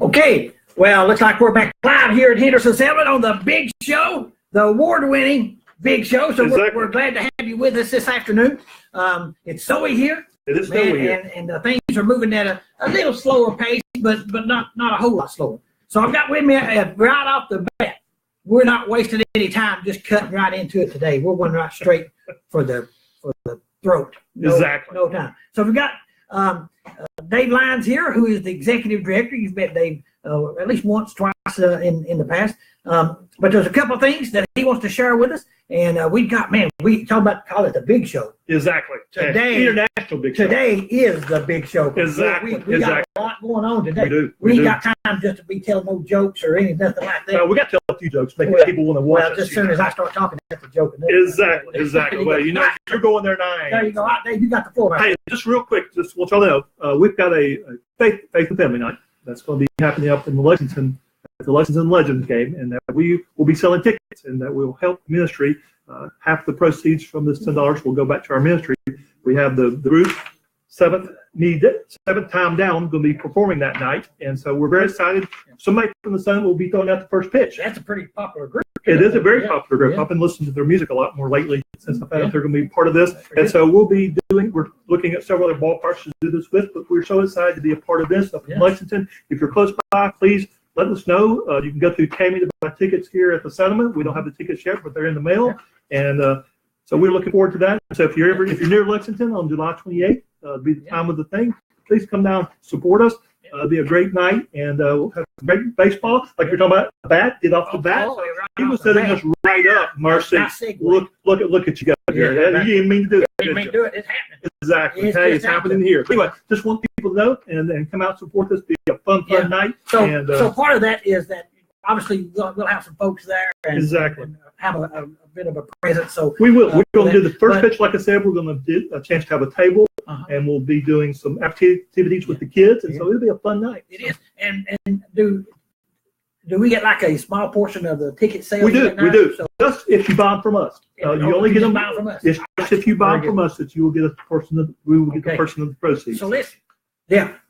Okay, well, looks like we're back live here at Henderson 7 on the Big Show, the award-winning Big Show. So we're glad to have you with us this afternoon. It's snowy here. It is snowy here. And things are moving at a little slower pace, but not a whole lot slower. So I've got with me right off the bat. We're not wasting any time, just cutting right into it today. We're going right straight for the throat. Exactly. No time. So we've got Dave Lyons here, who is the executive director. You've met Dave at least once, twice in the past. But there's a couple of things that he wants to share with us. And we talk about call it the Big Show. Exactly. Today, International Big Show. Today is the Big Show. Exactly. We got a lot going on today. We do. We ain't got time just to be telling no jokes or nothing like that. We got to tell a few jokes, make people want to watch us. Just as soon as I start talking, that's a joke. Exactly. Well, you're going there now. There you go. You got the floor. Hey, just real quick, just want y'all know, we've got a faith and family night that's going to be happening up in Lexington at the Lexington Legends game, and that we will be selling tickets, and that will help ministry. Half the proceeds from this $10 will go back to our ministry. We have the group seventh time down going to be performing that night, and so we're very excited. Somebody from the Sun will be throwing out the first pitch. That's a pretty popular group. It is a very popular group. I've been listening to their music a lot more lately since I found out they're going to be part of this. And so we're looking at several other ballparks to do this with, but we're so excited to be a part of this up in Lexington. If you're close by, please let us know. You can go through Tammy to buy tickets here at the Settlement. We don't have the tickets yet, but they're in the mail. And so we're looking forward to that. So if you're near Lexington on July 28th, be the time of the thing. Please come down, support us. It'll be a great night, and we'll have great baseball. Like you're talking about, get off the bat. He was setting us right up, Marcy. Look at you guys here. You didn't mean to do it. Didn't mean to do it. It's happening. Exactly. It's happening here. Anyway, just want people to know and come out and support this. Be a fun night. So part of that is that obviously we'll have some folks there and have a bit of a presence. So we will. We're going to do the first pitch. Like I said, we're going to do a chance to have a table. And we'll be doing some activities with the kids, and so it'll be a fun night. It is. And do we get like a small portion of the ticket sales? We do. So just if you buy them from us, you only get them from us. It's just if you buy them from us that you will get a portion of. We will get the portion of the proceeds. So listen,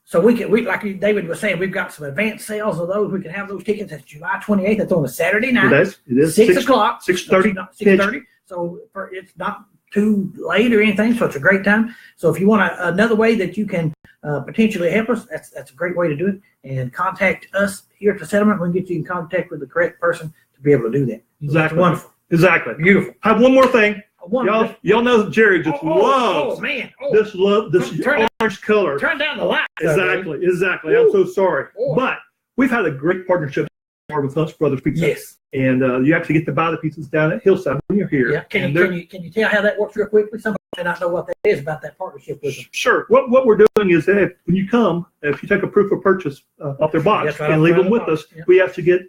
So we like David was saying, we've got some advanced sales of those. We can have those tickets. That's July 28th. That's on a Saturday night. It is 6 o'clock. 6:30. 6:30. So it's not too late or anything, so it's a great time. So if you want another way that you can potentially help us, that's a great way to do it. And contact us here at the Settlement. We can get you in contact with the correct person to be able to do that. Exactly. That's wonderful. Exactly. Beautiful. I have one more thing. Y'all know Jerry just loves this orange color. Turn down the light. Exactly. I'm so sorry. But we've had a great partnership with Hunt's Brothers Pizza. Yes. And you actually get to buy the pizzas down at Hillside when you're here. Yeah. Can you tell how that works real quickly? Somebody may not know what that is about that partnership with them. Sure. What we're doing is that when you come, if you take a proof of purchase off their box and leave them with us, we actually get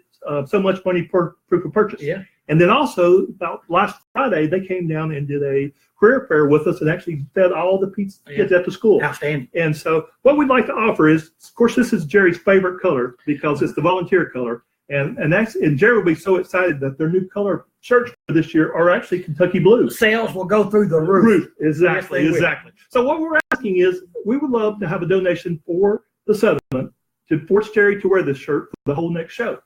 so much money per proof of purchase. Yeah. And then also, about last Friday, they came down and did a career fair with us and actually fed all the pizza kids at the school. Outstanding. And so what we'd like to offer is, of course, this is Jerry's favorite color because it's the volunteer color. And Jerry will be so excited that their new color shirts for this year are actually Kentucky blue. Sales will go through the roof. Exactly. So what we're asking is, we would love to have a donation for the Settlement to force Jerry to wear this shirt for the whole next show.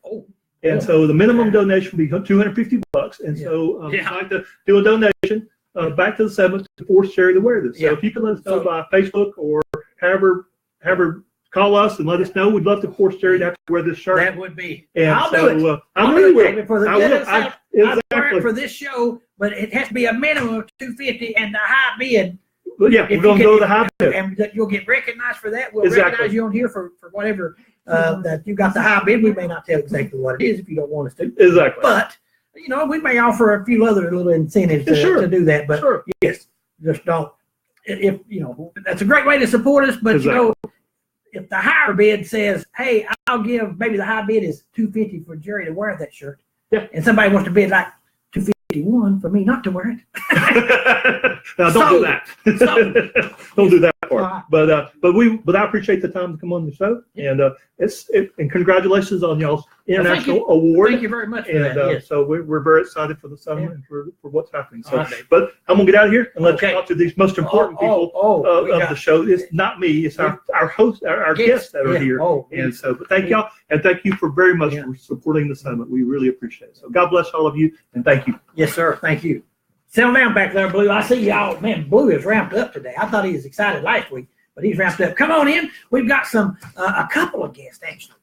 So the minimum donation will be $250. And so we'd like to do a donation back to the Settlement to force Jerry to wear this. So if you can let us know by Facebook or however call us and let us know. We'd love to force Jerry to have to wear this shirt. That would be. And I'll do it. I'll do it for this show, but it has to be a minimum of $250 and the high bid. Well, we're going to go to the high bid. And you'll get recognized for that. We'll recognize you on here for whatever that you got the high bid. We may not tell exactly what it is if you don't want us to. Exactly. But, we may offer a few other little incentives to do that. But yes, just don't. If that's a great way to support us, but if the higher bid says, hey, I'll give, maybe the high bid is $250 for Jerry to wear that shirt. Yeah. And somebody wants to bid like $251 for me not to wear it. Now, don't do that. Don't do that. that part. But I appreciate the time to come on the show, and and congratulations on y'all's international award. Thank you very much for and, that. Yes. So we're very excited for the summer and for what's happening. So, but I'm gonna get out of here and let's talk to these most important people of the show. It's not me; it's our host, our guests that are here. And so, but thank y'all, and thank you for very much for supporting the summit. We really appreciate it. So, God bless all of you, and thank you. Yes, sir. Thank you. Settle down back there, Blue. I see y'all. Man, Blue is ramped up today. I thought he was excited last week, but he's ramped up. Come on in. We've got a couple of guests actually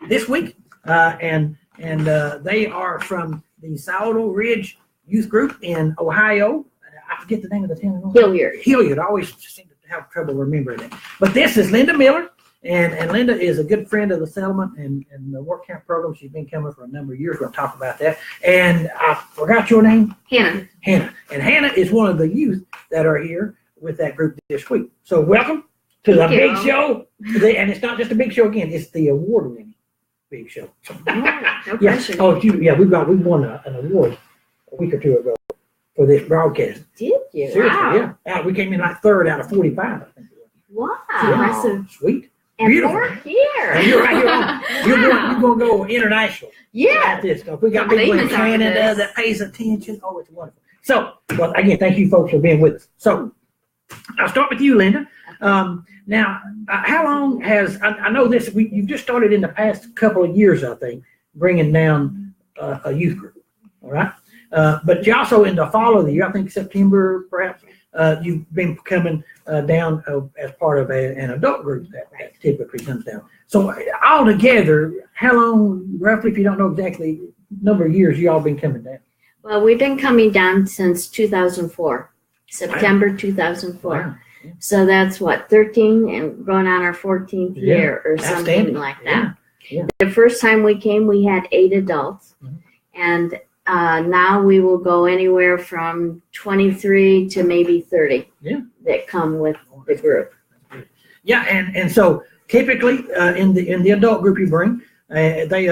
this week, and they are from the Saddle Ridge Youth Group in Ohio. I forget the name of the town. Hilliard. I always seem to have trouble remembering it. But this is Linda Miller. And Linda is a good friend of the settlement and the work camp program. She's been coming for a number of years. We'll talk about that. And I forgot your name? Hannah. And Hannah is one of the youth that are here with that group this week. So welcome to the big show. And it's not just a big show again. It's the award-winning big show. No pressure. We won an award a week or two ago for this broadcast. Did you? Seriously, yeah. We came in like third out of 45, I think. Wow. Impressive. Sweet. And beautiful. we're here. And you're going to go international. Yeah. At this stuff. We got people in Canada that pays attention. Oh, it's wonderful. So, well, again, thank you folks for being with us. So, I'll start with you, Linda. Now, how long has, I know this, you've just started in the past couple of years, I think, bringing down a youth group, all right? But you also, in the fall of the year, I think September, perhaps, you've been coming down as part of an adult group that typically comes down. So altogether, how long, roughly, if you don't know exactly, number of years you all been coming down? Well, we've been coming down since 2004, September 2004. Wow. Yeah. So that's 13 and going on our 14th year or something like that. Yeah. The first time we came, we had 8 adults. Mm-hmm. And now we will go anywhere from 23 to maybe 30 that come with the group. Yeah, and so typically in the adult group you bring, they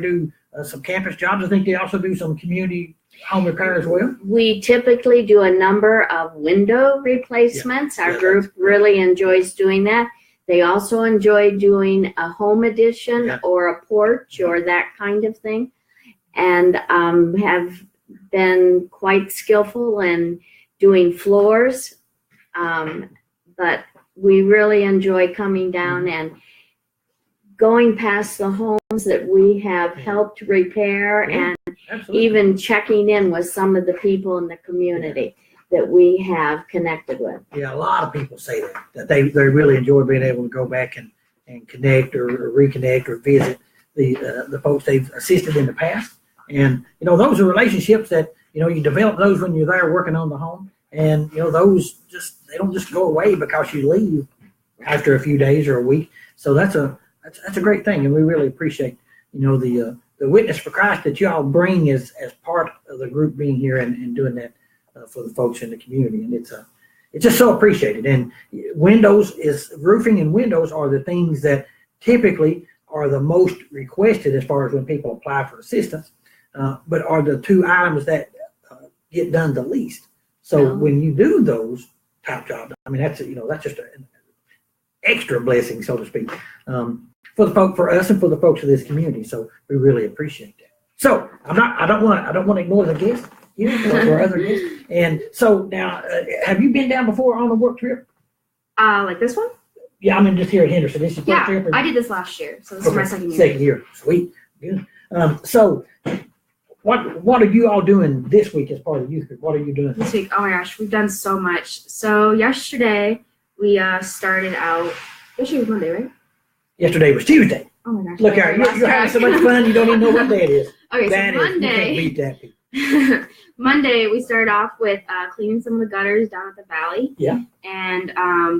do some campus jobs. I think they also do some community home repair as well. We typically do a number of window replacements. Our group really enjoys doing that. They also enjoy doing a home addition or a porch or that kind of thing. And have been quite skillful in doing floors. But we really enjoy coming down and going past the homes that we have helped repair and even checking in with some of the people in the community that we have connected with. Yeah, a lot of people say that they really enjoy being able to go back and connect or reconnect or visit the folks they've assisted in the past. And, those are relationships that, you develop those when you're there working on the home. And, those they don't just go away because you leave after a few days or a week. So that's a great thing. And we really appreciate, the witness for Christ that y'all bring as part of the group being here and doing that for the folks in the community. And it's just so appreciated. And roofing and windows are the things that typically are the most requested as far as when people apply for assistance. But are the 2 items that get done the least. So when you do those top jobs, I mean that's just an extra blessing, so to speak, for us and for the folks of this community. So we really appreciate that. So I don't want to ignore the guests here or other guests. And so now, have you been down before on a work trip? Like this one? Yeah, I mean just here at Henderson. This is your first trip? I did this last year, so this is my second year. Second year, sweet, good. So. What are you all doing this week as part of the youth group? What are you doing this week? Oh my gosh, we've done so much. So yesterday we started out. Yesterday was Monday, right? Yesterday was Tuesday. Oh my gosh! Look, you're having so much fun. You don't even know what day it is. Okay, so Monday. You can't beat that. Monday we started off with cleaning some of the gutters down at the valley. Yeah. And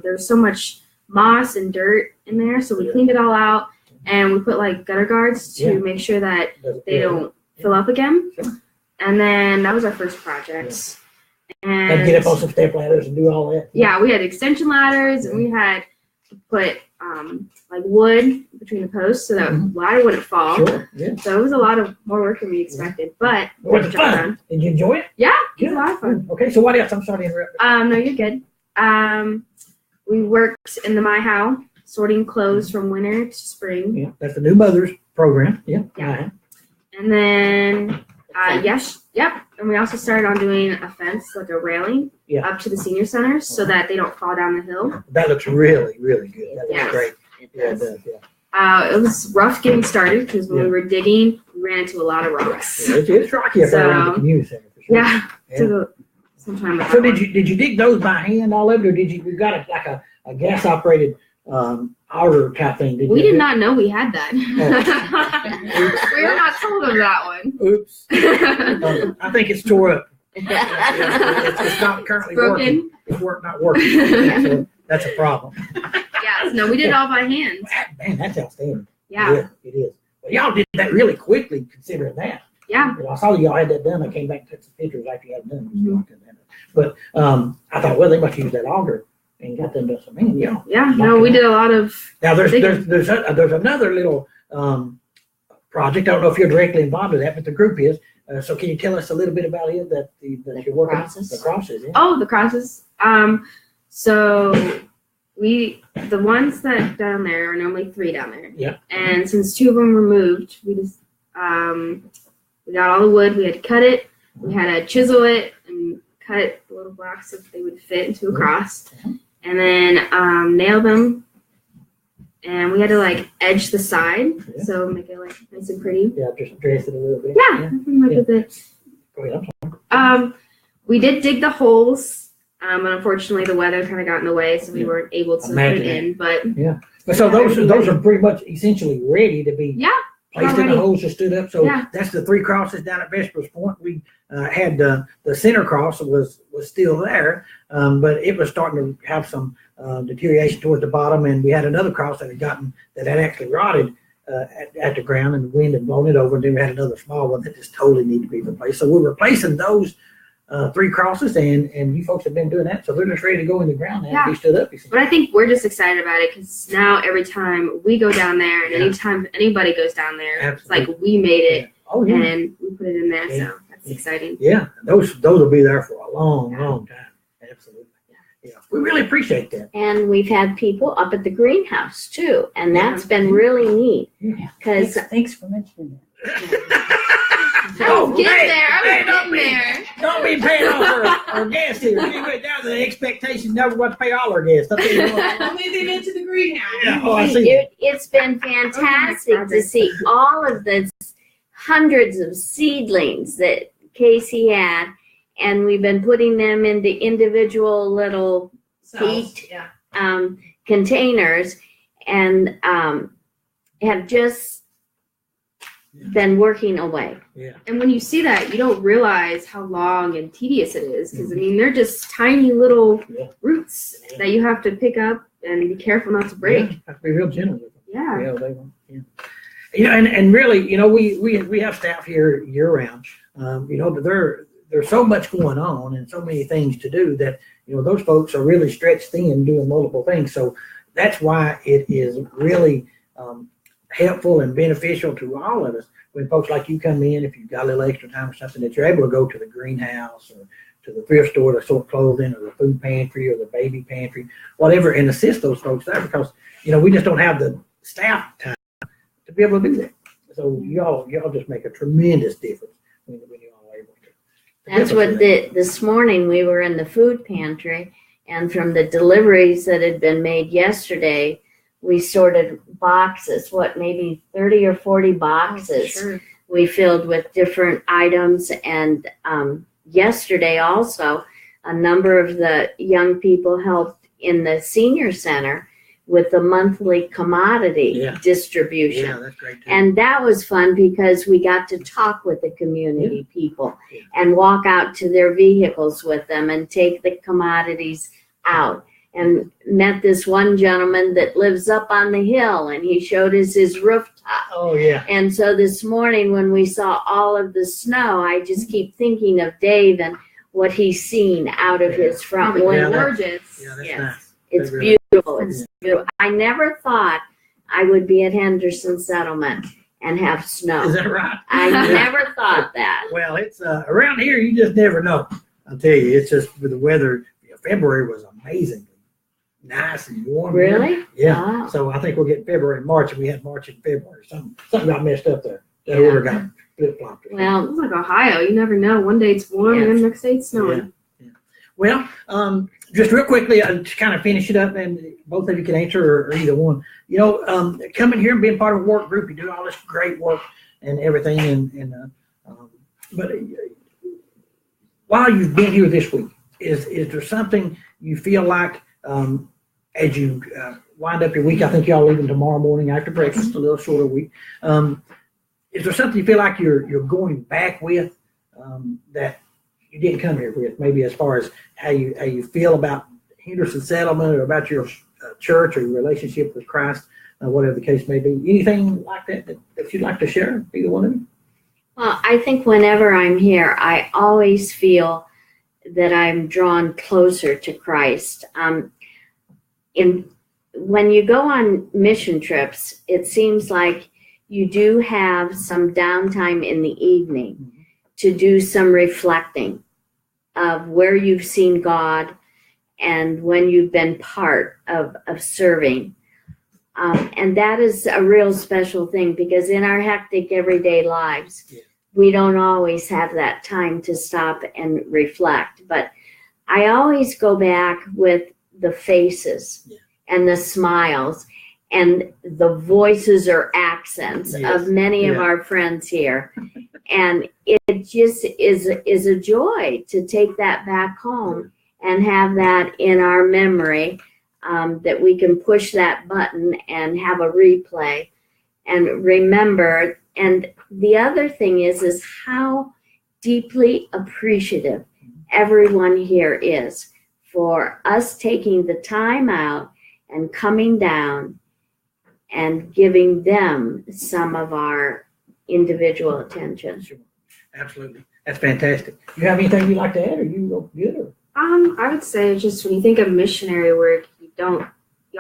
there's so much moss and dirt in there, so we cleaned it all out, and we put like gutter guards to make sure that they don't fill up again. Sure. And then that was our first project. And get up on some step ladders and do all that. Yeah, we had extension ladders and we had to put like wood between the posts so that ladder wouldn't fall. Sure. Yeah. So it was a lot of more work than we expected, but it was fun. Did you enjoy it? Yeah, it was a lot of fun. Okay, so what else? I'm sorry to interrupt. No, you're good. we worked in the My How, sorting clothes from winter to spring. Yeah, that's the New Mothers program. Yeah. Yeah. And then, and we also started on doing a fence, like a railing, up to the senior centers so that they don't fall down the hill. That looks really, really good. That looks great. Yeah, it does. It was rough getting started because when we were digging, we ran into a lot of rocks. Yeah, it's rocky up there around the community center for sure. Yeah. Some time. So did you dig those by hand all of it, or did you got it like a gas operated auger type thing? We did not know we had that. We were not told of that one. Oops. I think it's tore up. It's not currently working. It's not working. So that's a problem. Yes, no, we did it all by hand. Man, that's outstanding. Yeah. It is. Well, y'all did that really quickly considering that. Yeah. I saw y'all had that done. I came back and took some pictures after you had it done. But I thought, well, they must use that auger and got them done. So, man, yeah, no, we did a lot of. Now there's another little project. I don't know if you're directly involved with that, but the group is. So can you tell us a little bit about it that you're working on? The crosses. Yeah. Oh, the crosses. So the ones that down there are normally 3 down there. Yeah. And since 2 of them were moved, we just we got all the wood. We had to cut it. We had to chisel it and cut the little blocks so that they would fit into a cross, and then nail them. And we had to like edge the side, so make it like nice and pretty. Yeah, just dress it a little bit. We did dig the holes. Unfortunately, the weather kind of got in the way, so we weren't able to put it in. But so those are pretty much essentially ready to be placed in the holes that stood up. So that's the 3 crosses down at Vespers Point. We had the center cross was still there, but it was starting to have some deterioration towards the bottom, and we had another cross that had actually rotted at the ground, and the wind had blown it over, and then we had another small one that just totally needed to be replaced. So we're replacing those 3 crosses, and you folks have been doing that, so they're just ready to go in the ground now and be stood up. But I think we're just excited about it because now every time we go down there, and anytime anybody goes down there, it's like we made it, and we put it in there, so that's exciting. Yeah, those will be there for a long time. Absolutely. Yeah, we really appreciate that. And we've had people up at the greenhouse too, and that's been really neat. Because thanks for mentioning that. Don't get there. I was there. Don't be paying off our guests here. We went down to the expectation never want to pay all our guests. Only they went to the greenhouse. Yeah. Oh, I see. It's been fantastic to see all of the hundreds of seedlings that Casey had, and we've been putting them into individual little peat containers, and have just been working away. Yeah. And when you see that, you don't realize how long and tedious it is, because I mean they're just tiny little roots that you have to pick up and be careful not to break. Yeah, have to be real gentle with them. Yeah. They won't. Yeah. You know, and really, you know, we have staff here year round. You know, but there's so much going on and so many things to do that, you know, those folks are really stretched thin doing multiple things. So that's why it is really helpful and beneficial to all of us when folks like you come in, if you've got a little extra time or something, that you're able to go to the greenhouse or to the thrift store to sort clothing, or the food pantry or the baby pantry, whatever, and assist those folks there, because, you know, we just don't have the staff time to be able to do that. So y'all just make a tremendous difference when you all are able to. That's what this morning we were in the food pantry, and from the deliveries that had been made yesterday, we sorted boxes, maybe 30 or 40 boxes we filled with different items. And yesterday also, a number of the young people helped in the senior center with the monthly commodity distribution. Yeah, that's great too. And that was fun because we got to talk with the community people and walk out to their vehicles with them and take the commodities out. And met this one gentleman that lives up on the hill, and he showed us his rooftop. Oh, yeah. And so this morning when we saw all of the snow, I just keep thinking of Dave and what he's seen out of his front window. Gorgeous. Yeah, that's Yes. nice. It's beautiful. It's beautiful. I never thought I would be at Henderson Settlement and have snow. Is that right? I never thought that. Well, it's around here, you just never know. I'll tell you, it's just with the weather. February was amazingly nice and warm. Really? Yeah. Wow. So I think we'll get February and March, and we had March and February. Something got messed up there. That Yeah. order got flip-flopped. Well, It's like Ohio. You never know. One day it's warm, and then the next day it's snowing. Well, just real quickly, to kind of finish it up, and both of you can answer or either one. You know, coming here and being part of a work group, you do all this great work and everything. But while you've been here this week, is there something you feel like as you wind up your week? I think y'all leaving tomorrow morning after breakfast, a little shorter week. Is there something you feel like you're going back with that you didn't come here with? Maybe as far as how you feel about Henderson Settlement or about your church or your relationship with Christ, whatever the case may be. Anything like that you'd like to share, either one of you? Well, I think whenever I'm here, I always feel that I'm drawn closer to Christ. When you go on mission trips, it seems like you do have some downtime in the evening to do some reflecting of where you've seen God and when you've been part of serving. And that is a real special thing, because in our hectic everyday lives, we don't always have that time to stop and reflect. But I always go back with the faces and the smiles and the voices or accents of many of our friends here. And it just is a joy to take that back home and have that in our memory, that we can push that button and have a replay and remember. And the other thing is how deeply appreciative everyone here is for us taking the time out and coming down and giving them some of our individual attention. Sure. Absolutely. That's fantastic. You have anything you'd like to add, or you go good? Or? I would say just when you think of missionary work, you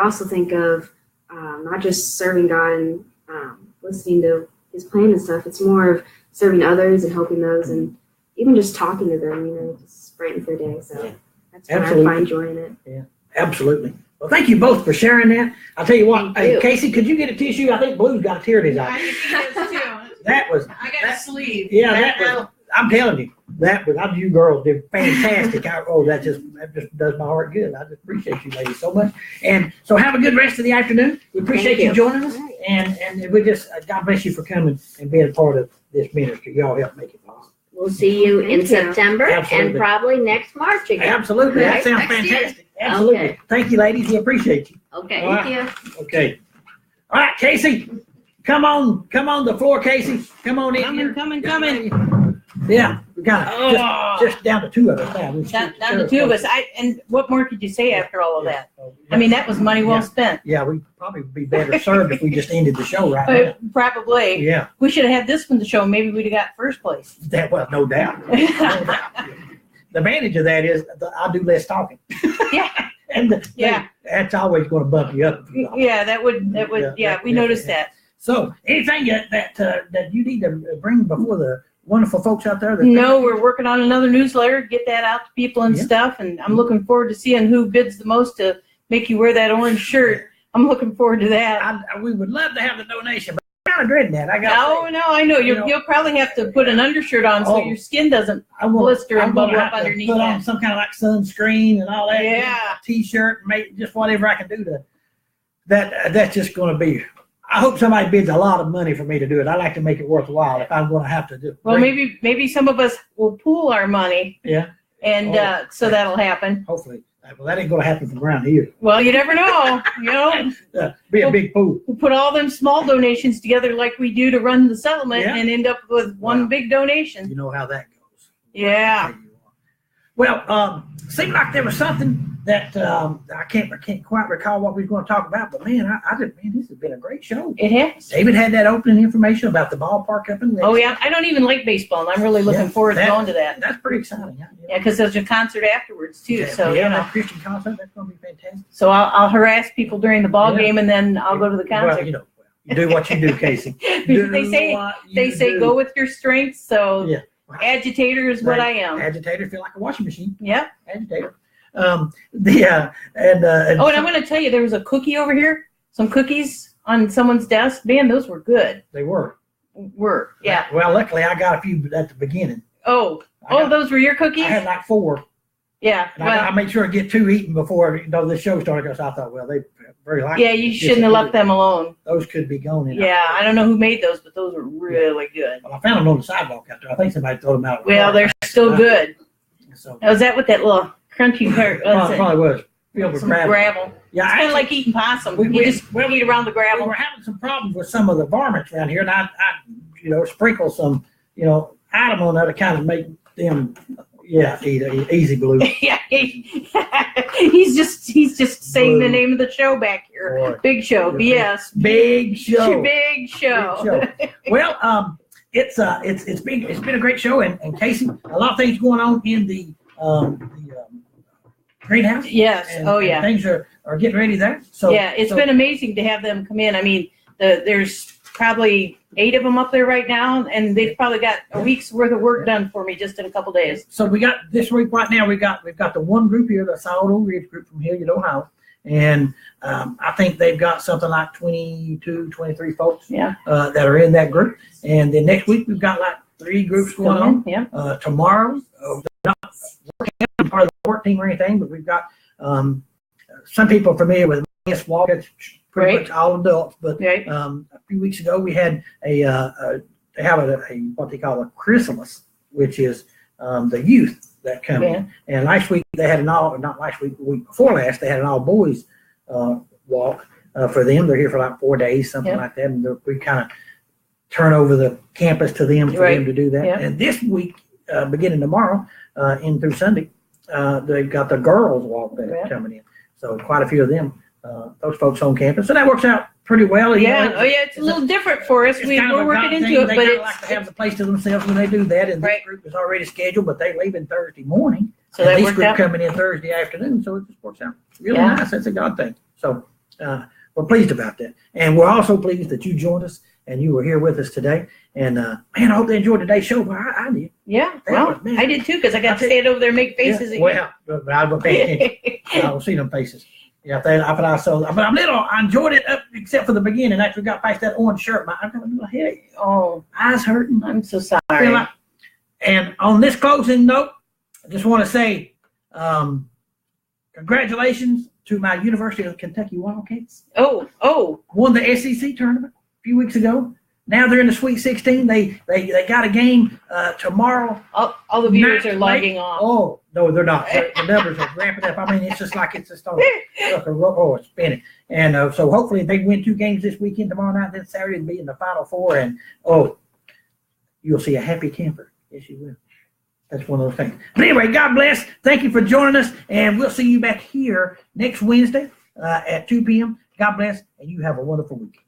also think of not just serving God and listening to His plan and stuff. It's more of serving others and helping those, and even just talking to them. Just brighten their day. So that's why I find joy in it. Yeah, absolutely. Well, thank you both for sharing that. I'll tell you what, Thank you. Casey, could you get a tissue? I think Blue's got a tear in his I eye. think he does too. That was. I got a sleeve. Yeah, that was. I'm telling you, you girls did fantastic. That just does my heart good. I just appreciate you ladies so much. And so have a good rest of the afternoon. We appreciate you joining us. And we just, God bless you for coming and being part of this ministry. Y'all help make it possible. We'll see you in Thank you. September Absolutely. and probably next March again. Absolutely. That Right? sounds Next year. fantastic. Absolutely. Okay. Thank you, ladies. We appreciate you. Okay. All right. Thank you. Okay. All right, Casey. Come on the floor, Casey. Come on in. Coming. Yeah, we got just down to two of us now. Down to two of us. And what more could you say after all of that? I mean, that was money well spent. Yeah, we'd probably be better served if we just ended the show right now. Probably. Yeah, We should have had this one to show. Maybe we'd have got first place. that was no doubt. No doubt. The advantage of that is I do less talking. Yeah. And Yeah. that's always going to bump you up. Yeah, that would, we noticed that. So anything that you need to bring before the wonderful folks out there? No, we're working on another newsletter, get that out to people and stuff. And I'm looking forward to seeing who bids the most to make you wear that orange shirt. I'm looking forward to that. We would love to have the donation, but I'm kind of dreading that. No, I know. You'll probably have to put an undershirt on so your skin doesn't blister and bubble up underneath put that. on some kind of like sunscreen and all that. Yeah. T-shirt, make just whatever I can do to. That's just going to be. I hope somebody bids a lot of money for me to do it. I like to make it worthwhile. If I'm going to have to do. Well, maybe some of us will pool our money. Yeah. And so that'll happen. Hopefully. Well, that ain't going to happen from around here. Well, you never know. Be a big pool. We'll put all them small donations together like we do to run the settlement and end up with one big donation. You know how that goes. Yeah. Well, seemed like there was something that I can't quite recall what we were going to talk about, but man, this has been a great show. It has. David had that opening information about the ballpark up in. Oh yeah, I don't even like baseball, and I'm really looking forward to going to that. That's pretty exciting. Yeah, because there's a concert afterwards too. Yeah, So that Christian concert, that's going to be fantastic. So I'll harass people during the ball game, and then I'll go to the concert. Well, you do what you do, Casey. They say go with your strengths. So yeah. Agitator is what I am. Agitator, feel like a washing machine. Yep. Agitator. And Oh, and I'm going to tell you, there was a cookie over here. Some cookies on someone's desk. Man, those were good. they were. Yeah. Well, luckily I got a few at the beginning. Those were your cookies? I had like 4. Yeah. And I made sure to get 2 eaten before the show started, because I thought, well, they very likely. Yeah, you shouldn't have left them alone. Those could be gone. Yeah, I don't know who made those, but those were really good. Well, I found them on the sidewalk out there. I think somebody throw them out. Well, they're still good. So Was that with that little crunchy part? probably was filled with Some gravel. gravel. Yeah, It's kind of like eating possum. You just eat around the we gravel. were having some problems with some of the varmints around here, and I sprinkle some, item on there to kind of make them, eat easy blue. Yeah, he's just saying the name of the show back here. Boy. Big Show, BS. Big show. Big Show. Big show. Well, it's been a great show, and Casey, a lot of things going on in the greenhouse. Yes. And, Oh, and yeah. things are getting ready there. So Yeah, it's been amazing to have them come in. I mean, there's probably 8 of them up there right now, and they've probably got a week's worth of work done for me just in a couple days. So we got this week right now. We've got the one group here, the Solid Oak Ridge group from Hilliard, Ohio, and I think they've got something like 22, 23 folks Yeah. that are in that group. And then next week we've got like 3 groups going on. Yeah. Tomorrow, they're not working part of the work team or anything, but we've got some people are familiar with Miss Walk. It's pretty much all adults. But Right. a few weeks ago we had they have a what they call a chrysalis, which is the youth that come in. And last week they had not last week, the week before last, they had an all boys walk for them. They're here for like 4 days, something like that. And we kind of turn over the campus to them for them to do that. Yeah. And this week, beginning tomorrow, in through Sunday, they've got the girls walk that are coming in. So quite a few of them, those folks on campus. So that works out pretty well. Yeah. It's a little different for us. We're working into it, they but kinda like to have the place to themselves when they do that. And this group is already scheduled, but they leave in Thursday morning. So and that this worked group out. coming in Thursday afternoon. So it just works out really nice. That's a God thing. So we're pleased about that. And we're also pleased that you joined us and you were here with us today. And man, I hope they enjoyed today's show. Well, I did. Yeah. Well, I did too, because I got to stand over there and make faces at you. Well, but I will pay attention. I will see them faces. Yeah, but I enjoyed it except for the beginning. After we got past that orange shirt, I got a little headache. Eyes hurting. I'm so sorry. And on this closing note, I just want to say congratulations to my University of Kentucky Wildcats. Won the SEC tournament a few weeks ago. Now they're in the Sweet 16. They got a game tomorrow. All the viewers are logging off. Oh, no, they're not. The numbers are ramping up. I mean, it's just like it's just it's spinning. And so hopefully they win 2 games this weekend, tomorrow night, then Saturday will be in the Final Four. And, you'll see a happy camper. Yes, you will. That's one of those things. But anyway, God bless. Thank you for joining us. And we'll see you back here next Wednesday at 2 p.m. God bless, and you have a wonderful week.